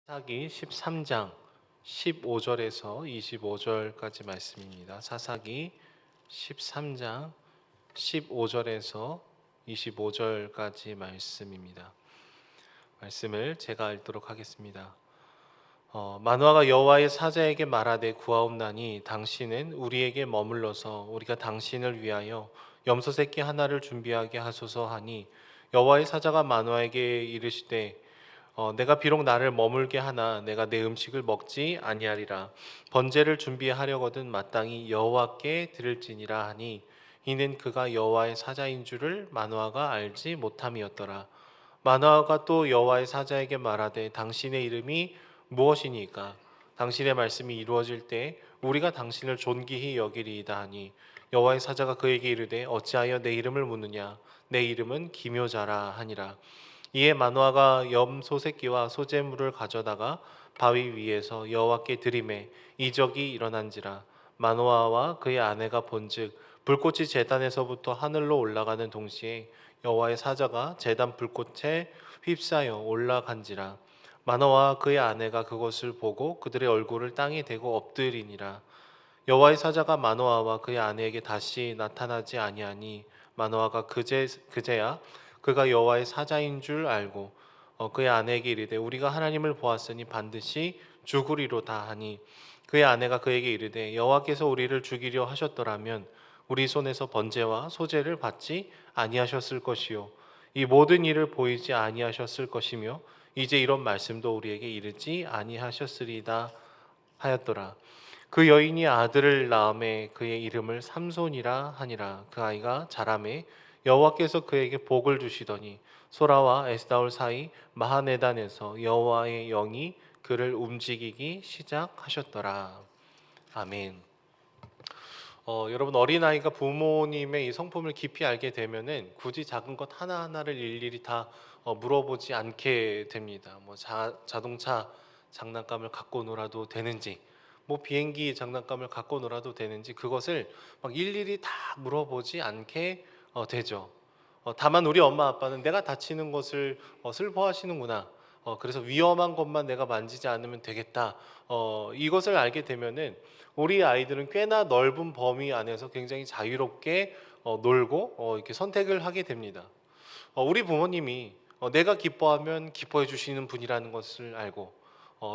사사기 13장 15절에서 25절까지 말씀입니다. 사사기 13장 15절에서 25절까지 말씀입니다. 말씀을 제가 읽도록 하겠습니다. 마노아가 여호와의 사자에게 말하되 구하옵나니 당신은 우리에게 머물러서 우리가 당신을 위하여 염소 새끼 하나를 준비하게 하소서 하니 여호와의 사자가 마노아에게 이르시되 내가 비록 나를 머물게 하나 내가 내 음식을 먹지 아니하리라. 번제를 준비하려거든 마땅히 여호와께 드릴지니라 하니 이는 그가 여호와의 사자인 줄을 마노아가 알지 못함이었더라. 마노아가 또 여호와의 사자에게 말하되 당신의 이름이 무엇이니까? 당신의 말씀이 이루어질 때 우리가 당신을 존귀히 여기리이다 하니 여호와의 사자가 그에게 이르되 어찌하여 내 이름을 묻느냐? 내 이름은 기묘자라 하니라. 이에 마노아가 염소 새끼와 소재물을 가져다가 바위 위에서 여호와께 드리매 이적이 일어난지라. 마노아와 그의 아내가 본즉 불꽃이 제단에서부터 하늘로 올라가는 동시에 여호와의 사자가 제단 불꽃에 휩싸여 올라간지라. 마노아와 그의 아내가 그것을 보고 그들의 얼굴을 땅에 대고 엎드리니라. 여호와의 사자가 마노아와 그의 아내에게 다시 나타나지 아니하니 마노아가 그제야 그가 여호와의 사자인 줄 알고 그의 아내에게 이르되 우리가 하나님을 보았으니 반드시 죽으리로다 하니 그의 아내가 그에게 이르되 여호와께서 우리를 죽이려 하셨더라면 우리 손에서 번제와 소제를 받지 아니하셨을 것이요 이 모든 일을 보이지 아니하셨을 것이며 이제 이런 말씀도 우리에게 이르지 아니하셨으리다 하였더라. 그 여인이 아들을 낳음에 그의 이름을 삼손이라 하니라. 그 아이가 자라매 여호와께서 그에게 복을 주시더니 소라와 에스다올 사이 마하네단에서 여호와의 영이 그를 움직이기 시작하셨더라. 아멘. 여러분 어린아이가 부모님의 이 성품을 깊이 알게 되면은 굳이 작은 것 하나하나를 일일이 다 물어보지 않게 됩니다. 자동차 장난감을 갖고 놀아도 되는지 뭐 비행기 장난감을 갖고 놀아도 되는지 그것을 막 일일이 다 물어보지 않게 되죠. 다만 우리 엄마 아빠는 내가 다치는 것을 슬퍼하시는구나. 그래서 위험한 것만 내가 만지지 않으면 되겠다. 이것을 알게 되면은 우리 아이들은 꽤나 넓은 범위 안에서 굉장히 자유롭게 놀고 이렇게 선택을 하게 됩니다. 우리 부모님이 내가 기뻐하면 기뻐해 주시는 분이라는 것을 알고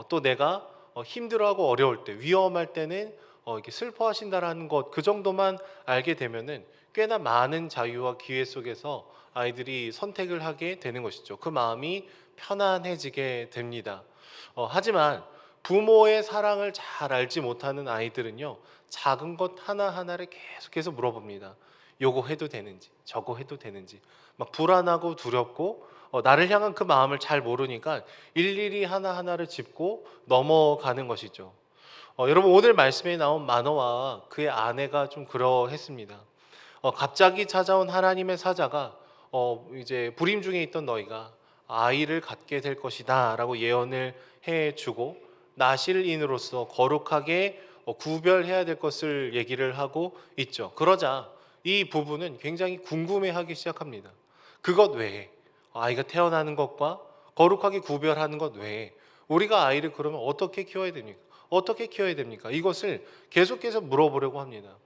또 내가 힘들어하고 어려울 때 위험할 때는 이렇게 슬퍼하신다라는 것 그 정도만 알게 되면은 꽤나 많은 자유와 기회 속에서 아이들이 선택을 하게 되는 것이죠. 그 마음이 편안해지게 됩니다. 하지만 부모의 사랑을 잘 알지 못하는 아이들은요 작은 것 하나하나를 계속해서 물어봅니다. 요거 해도 되는지 저거 해도 되는지 막 불안하고 두렵고 나를 향한 그 마음을 잘 모르니까 일일이 하나하나를 짚고 넘어가는 것이죠. 여러분 오늘 말씀에 나온 마노아와 그의 아내가 좀 그러했습니다. 갑자기 찾아온 하나님의 사자가 이제 불임 중에 있던 너희가 아이를 갖게 될 것이다라고 예언을 해주고 나실인으로서 거룩하게 구별해야 될 것을 얘기를 하고 있죠. 그러자 이 부부는 굉장히 궁금해하기 시작합니다. 그것 외에 아이가 태어나는 것과 거룩하게 구별하는 것 외에 우리가 아이를 그러면 어떻게 키워야 됩니까? 어떻게 키워야 됩니까? 이것을 계속해서 물어보려고 합니다.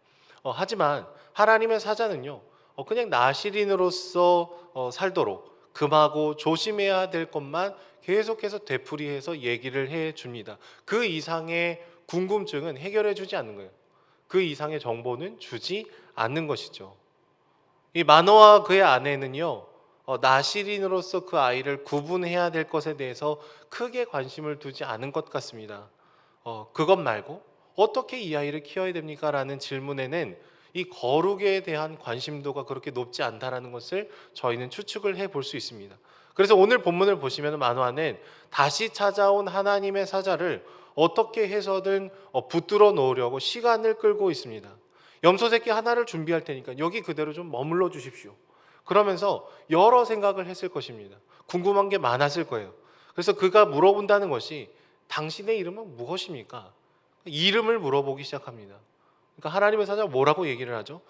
하지만 하나님의 사자는요, 그냥 나실인으로서 살도록 금하고 조심해야 될 것만 계속해서 되풀이해서 얘기를 해 줍니다. 그 이상의 궁금증은 해결해 주지 않는 거예요. 그 이상의 정보는 주지 않는 것이죠. 이 마노아와 그의 아내는요, 나실인으로서 그 아이를 구분해야 될 것에 대해서 크게 관심을 두지 않은 것 같습니다. 그것 말고 어떻게 이 아이를 키워야 됩니까? 라는 질문에는 이 거룩에 대한 관심도가 그렇게 높지 않다라는 것을 저희는 추측을 해볼 수 있습니다. 그래서 오늘 본문을 보시면 마노아는 다시 찾아온 하나님의 사자를 어떻게 해서든 붙들어 놓으려고 시간을 끌고 있습니다. 염소 새끼 하나를 준비할 테니까 여기 그대로 좀 머물러 주십시오. 그러면서 여러 생각을 했을 것입니다. 궁금한 게 많았을 거예요. 그래서 그가 물어본다는 것이 당신의 이름은 무엇입니까? 이름을 물어보기 시작합니다. 그러니까 하나님의 사자가 뭐라고 얘기를 하죠?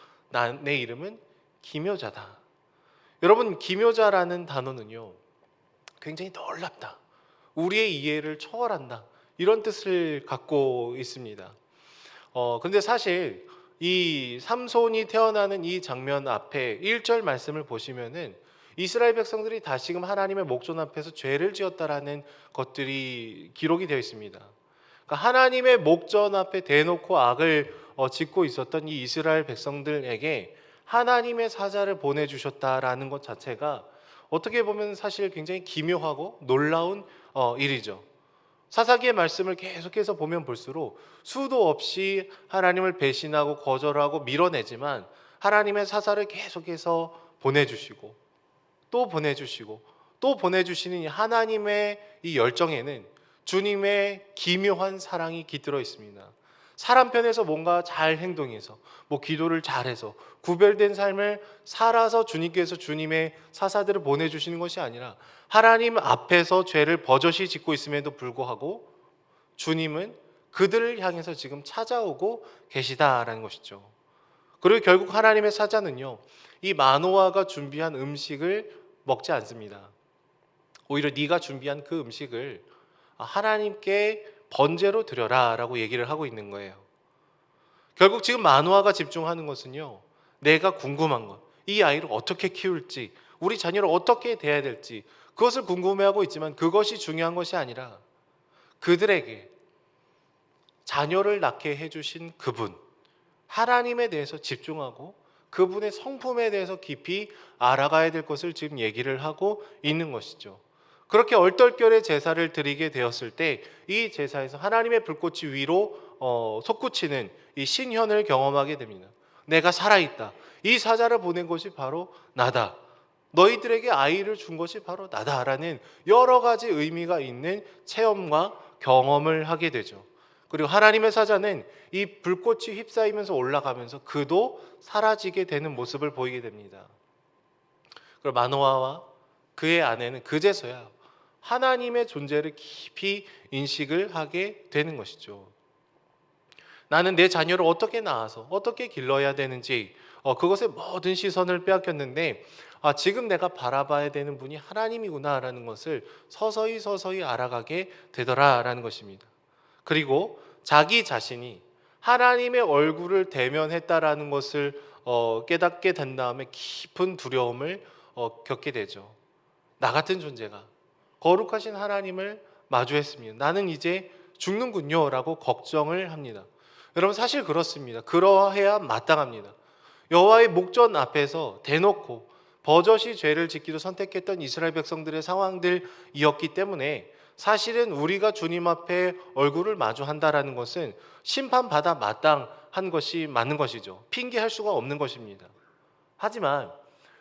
내 이름은 기묘자다. 여러분 기묘자라는 단어는요 굉장히 놀랍다. 우리의 이해를 초월한다. 이런 뜻을 갖고 있습니다. 근데 사실 이 삼손이 태어나는 이 장면 앞에 1절 말씀을 보시면은 이스라엘 백성들이 다시금 하나님의 목전 앞에서 죄를 지었다라는 것들이 기록이 되어 있습니다. 그러니까 하나님의 목전 앞에 대놓고 악을 짓고 있었던 이 이스라엘 백성들에게 하나님의 사자를 보내주셨다라는 것 자체가 어떻게 보면 사실 굉장히 기묘하고 놀라운 일이죠. 사사기의 말씀을 계속해서 보면 볼수록 수도 없이 하나님을 배신하고 거절하고 밀어내지만 하나님의 사사를 계속해서 보내주시고 또 보내주시고 또 보내주시는 이 하나님의 이 열정에는 주님의 기묘한 사랑이 깃들어 있습니다. 사람 편에서 뭔가 잘 행동해서 기도를 잘해서 구별된 삶을 살아서 주님께서 주님의 사사들을 보내주시는 것이 아니라 하나님 앞에서 죄를 버젓이 짓고 있음에도 불구하고 주님은 그들을 향해서 지금 찾아오고 계시다라는 것이죠. 그리고 결국 하나님의 사자는요, 이 마노아가 준비한 음식을 먹지 않습니다. 오히려 네가 준비한 그 음식을 하나님께 번제로 드려라 라고 얘기를 하고 있는 거예요. 결국 지금 마노아가 집중하는 것은요, 내가 궁금한 것, 이 아이를 어떻게 키울지, 우리 자녀를 어떻게 대해야 될지 그것을 궁금해하고 있지만 그것이 중요한 것이 아니라 그들에게 자녀를 낳게 해주신 그분, 하나님에 대해서 집중하고 그분의 성품에 대해서 깊이 알아가야 될 것을 지금 얘기를 하고 있는 것이죠. 그렇게 얼떨결에 제사를 드리게 되었을 때 이 제사에서 하나님의 불꽃이 위로 솟구치는 이 신현을 경험하게 됩니다. 내가 살아있다. 이 사자를 보낸 것이 바로 나다. 너희들에게 아이를 준 것이 바로 나다라는 여러 가지 의미가 있는 체험과 경험을 하게 되죠. 그리고 하나님의 사자는 이 불꽃이 휩싸이면서 올라가면서 그도 사라지게 되는 모습을 보이게 됩니다. 그리고 마노아와 그의 아내는 그제서야 하나님의 존재를 깊이 인식을 하게 되는 것이죠. 나는 내 자녀를 어떻게 낳아서 어떻게 길러야 되는지 그것에 모든 시선을 빼앗겼는데 지금 내가 바라봐야 되는 분이 하나님이구나라는 것을 서서히 알아가게 되더라라는 것입니다. 그리고 자기 자신이 하나님의 얼굴을 대면했다라는 것을 깨닫게 된 다음에 깊은 두려움을 겪게 되죠. 나 같은 존재가 거룩하신 하나님을 마주했습니다. 나는 이제 죽는군요 라고 걱정을 합니다. 여러분 사실 그렇습니다. 그러해야 마땅합니다. 여호와의 목전 앞에서 대놓고 버젓이 죄를 짓기로 선택했던 이스라엘 백성들의 상황들이었기 때문에 사실은 우리가 주님 앞에 얼굴을 마주한다라는 것은 심판받아 마땅한 것이 맞는 것이죠. 핑계할 수가 없는 것입니다. 하지만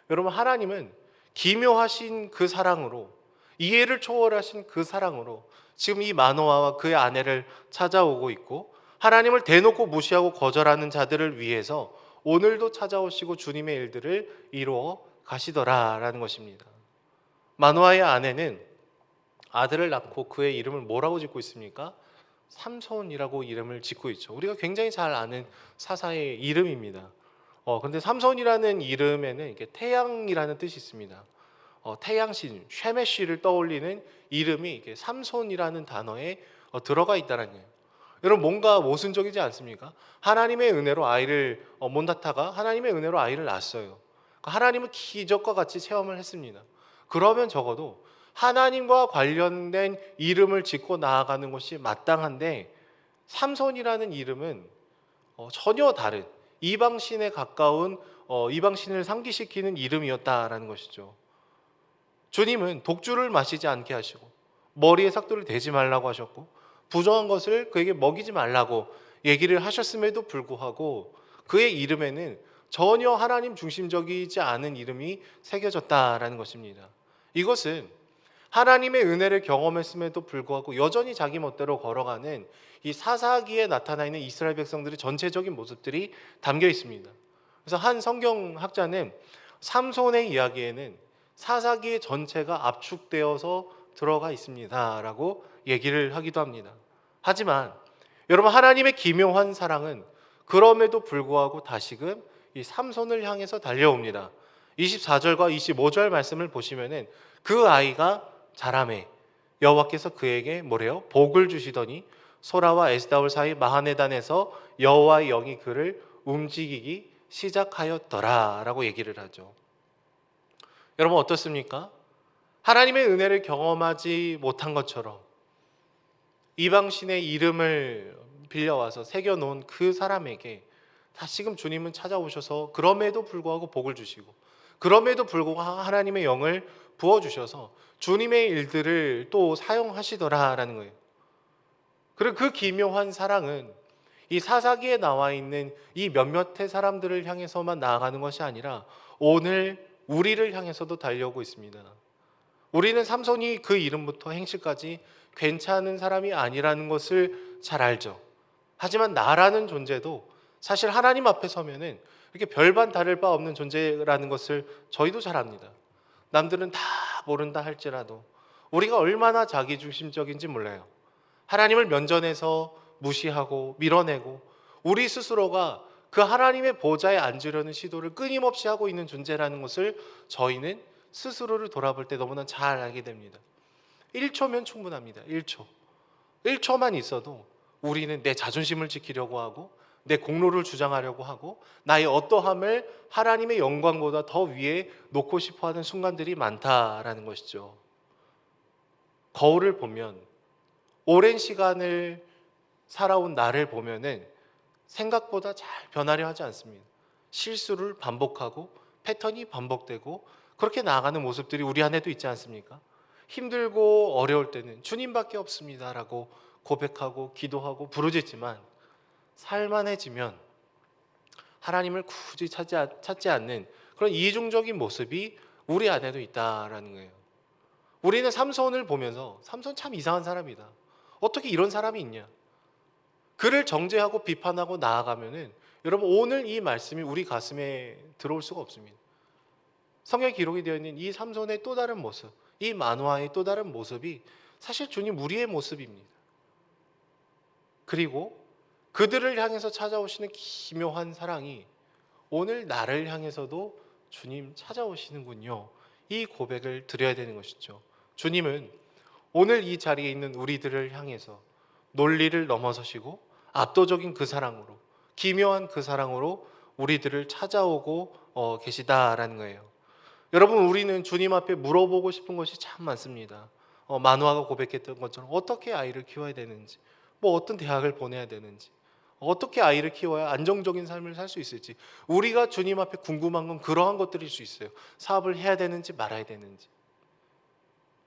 여러분 하나님은 기묘하신 그 사랑으로 이해를 초월하신 그 사랑으로 지금 이 마노아와 그의 아내를 찾아오고 있고 하나님을 대놓고 무시하고 거절하는 자들을 위해서 오늘도 찾아오시고 주님의 일들을 이루어 가시더라라는 것입니다. 마노아의 아내는 아들을 낳고 그의 이름을 뭐라고 짓고 있습니까? 삼손이라고 이름을 짓고 있죠. 우리가 굉장히 잘 아는 사사의 이름입니다. 근데 삼손이라는 이름에는 이게 태양이라는 뜻이 있습니다. 태양신, 쉐메시를 떠올리는 이름이 이게 삼손이라는 단어에 들어가 있다는 거예요. 여러분 뭔가 모순적이지 않습니까? 하나님의 은혜로 아이를 몬다타가 하나님의 은혜로 아이를 낳았어요. 하나님은 기적과 같이 체험을 했습니다. 그러면 적어도 하나님과 관련된 이름을 짓고 나아가는 것이 마땅한데 삼손이라는 이름은 전혀 다른 이방신에 가까운 이방신을 상기시키는 이름이었다라는 것이죠. 주님은 독주를 마시지 않게 하시고 머리에 삭도를 대지 말라고 하셨고 부정한 것을 그에게 먹이지 말라고 얘기를 하셨음에도 불구하고 그의 이름에는 전혀 하나님 중심적이지 않은 이름이 새겨졌다라는 것입니다. 이것은 하나님의 은혜를 경험했음에도 불구하고 여전히 자기 멋대로 걸어가는 이 사사기에 나타나 있는 이스라엘 백성들의 전체적인 모습들이 담겨 있습니다. 그래서 한 성경학자는 삼손의 이야기에는 사사기의 전체가 압축되어서 들어가 있습니다라고 얘기를 하기도 합니다. 하지만 여러분 하나님의 기묘한 사랑은 그럼에도 불구하고 다시금 이 삼손을 향해서 달려옵니다. 24절과 25절 말씀을 보시면은 그 아이가 자라매 여호와께서 그에게 뭐래요? 복을 주시더니 소라와 에스다올 사이 마하네단에서 여호와의 영이 그를 움직이기 시작하였더라라고 얘기를 하죠. 여러분 어떻습니까? 하나님의 은혜를 경험하지 못한 것처럼 이방신의 이름을 빌려와서 새겨놓은 그 사람에게 다시금 주님은 찾아오셔서 그럼에도 불구하고 복을 주시고 그럼에도 불구하고 하나님의 영을 부어주셔서 주님의 일들을 또 사용하시더라라는 거예요. 그리고 그 기묘한 사랑은 이 사사기에 나와 있는 이 몇몇의 사람들을 향해서만 나아가는 것이 아니라 오늘 우리를 향해서도 달려오고 있습니다. 우리는 삼손이 그 이름부터 행실까지 괜찮은 사람이 아니라는 것을 잘 알죠. 하지만 나라는 존재도 사실 하나님 앞에 서면은 이렇게 별반 다를 바 없는 존재라는 것을 저희도 잘 압니다. 남들은 다 모른다 할지라도 우리가 얼마나 자기중심적인지 몰라요. 하나님을 면전에서 무시하고 밀어내고 우리 스스로가 그 하나님의 보좌에 앉으려는 시도를 끊임없이 하고 있는 존재라는 것을 저희는 스스로를 돌아볼 때 너무나 잘 알게 됩니다. 1초면 충분합니다. 1초. 1초만 있어도 우리는 내 자존심을 지키려고 하고 내 공로를 주장하려고 하고 나의 어떠함을 하나님의 영광보다 더 위에 놓고 싶어하는 순간들이 많다라는 것이죠. 거울을 보면 오랜 시간을 살아온 나를 보면은 생각보다 잘 변하려 하지 않습니다. 실수를 반복하고 패턴이 반복되고 그렇게 나아가는 모습들이 우리 안에도 있지 않습니까? 힘들고 어려울 때는 주님밖에 없습니다라고 고백하고 기도하고 부르짖지만 살만해지면 하나님을 굳이 찾지 않는 그런 이중적인 모습이 우리 안에도 있다라는 거예요. 우리는 삼손을 보면서 삼손 참 이상한 사람이다. 어떻게 이런 사람이 있냐? 그를 정죄하고 비판하고 나아가면은 여러분 오늘 이 말씀이 우리 가슴에 들어올 수가 없습니다. 성경에 기록이 되어 있는 이 삼손의 또 다른 모습, 이 만화의 또 다른 모습이 사실 주님 우리의 모습입니다. 그리고 그들을 향해서 찾아오시는 기묘한 사랑이 오늘 나를 향해서도 주님 찾아오시는군요. 이 고백을 드려야 되는 것이죠. 주님은 오늘 이 자리에 있는 우리들을 향해서 논리를 넘어서시고 압도적인 그 사랑으로 기묘한 그 사랑으로 우리들을 찾아오고 계시다라는 거예요. 여러분 우리는 주님 앞에 물어보고 싶은 것이 참 많습니다. 만화가 고백했던 것처럼 어떻게 아이를 키워야 되는지 뭐 어떤 대학을 보내야 되는지 어떻게 아이를 키워야 안정적인 삶을 살 수 있을지 우리가 주님 앞에 궁금한 건 그러한 것들일 수 있어요. 사업을 해야 되는지 말아야 되는지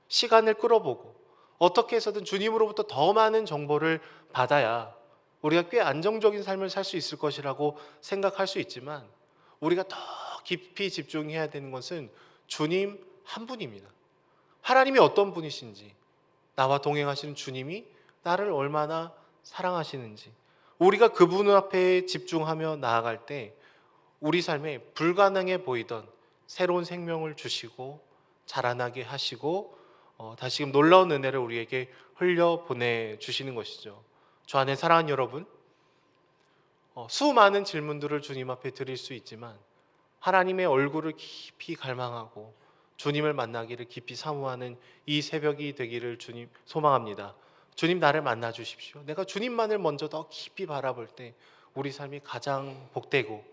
시간을 끌어보고 어떻게 해서든 주님으로부터 더 많은 정보를 받아야 우리가 꽤 안정적인 삶을 살 수 있을 것이라고 생각할 수 있지만 우리가 더 깊이 집중해야 되는 것은 주님 한 분입니다. 하나님이 어떤 분이신지 나와 동행하시는 주님이 나를 얼마나 사랑하시는지 우리가 그분 앞에 집중하며 나아갈 때 우리 삶에 불가능해 보이던 새로운 생명을 주시고 자라나게 하시고 다시금 놀라운 은혜를 우리에게 흘려 보내주시는 것이죠. 저 안에 사랑하는 여러분, 수많은 질문들을 주님 앞에 드릴 수 있지만 하나님의 얼굴을 깊이 갈망하고 주님을 만나기를 깊이 사모하는 이 새벽이 되기를 주님 소망합니다. 주님 나를 만나 주십시오. 내가 주님만을 먼저 더 깊이 바라볼 때 우리 삶이 가장 복되고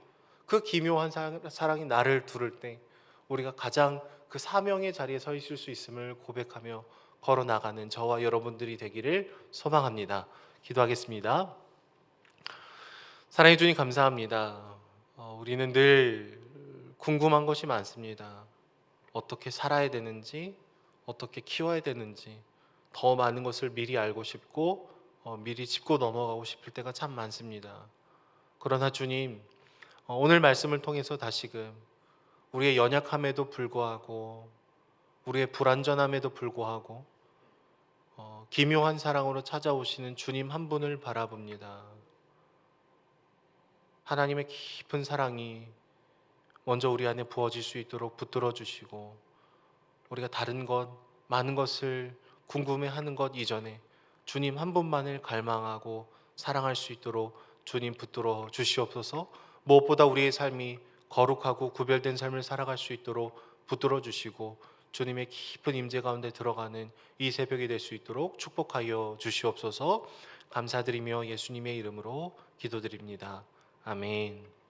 그 기묘한 사랑이 나를 두를 때 우리가 가장 그 사명의 자리에 서 있을 수 있음을 고백하며 걸어 나가는 저와 여러분들이 되기를 소망합니다. 기도하겠습니다. 사랑해 주님 감사합니다. 우리는 늘 궁금한 것이 많습니다. 어떻게 살아야 되는지, 어떻게 키워야 되는지, 더 많은 것을 미리 알고 싶고 미리 짚고 넘어가고 싶을 때가 참 많습니다. 그러나 주님, 오늘 말씀을 통해서 다시금 우리의 연약함에도 불구하고 우리의 불완전함에도 불구하고 기묘한 사랑으로 찾아오시는 주님 한 분을 바라봅니다. 하나님의 깊은 사랑이 먼저 우리 안에 부어질 수 있도록 붙들어 주시고 우리가 다른 것, 많은 것을 궁금해하는 것 이전에 주님 한 분만을 갈망하고 사랑할 수 있도록 주님 붙들어 주시옵소서. 무엇보다 우리의 삶이 거룩하고 구별된 삶을 살아갈 수 있도록 붙들어 주시고 주님의 깊은 임재 가운데 들어가는 이 새벽이 될 수 있도록 축복하여 주시옵소서. 감사드리며 예수님의 이름으로 기도드립니다. 아멘.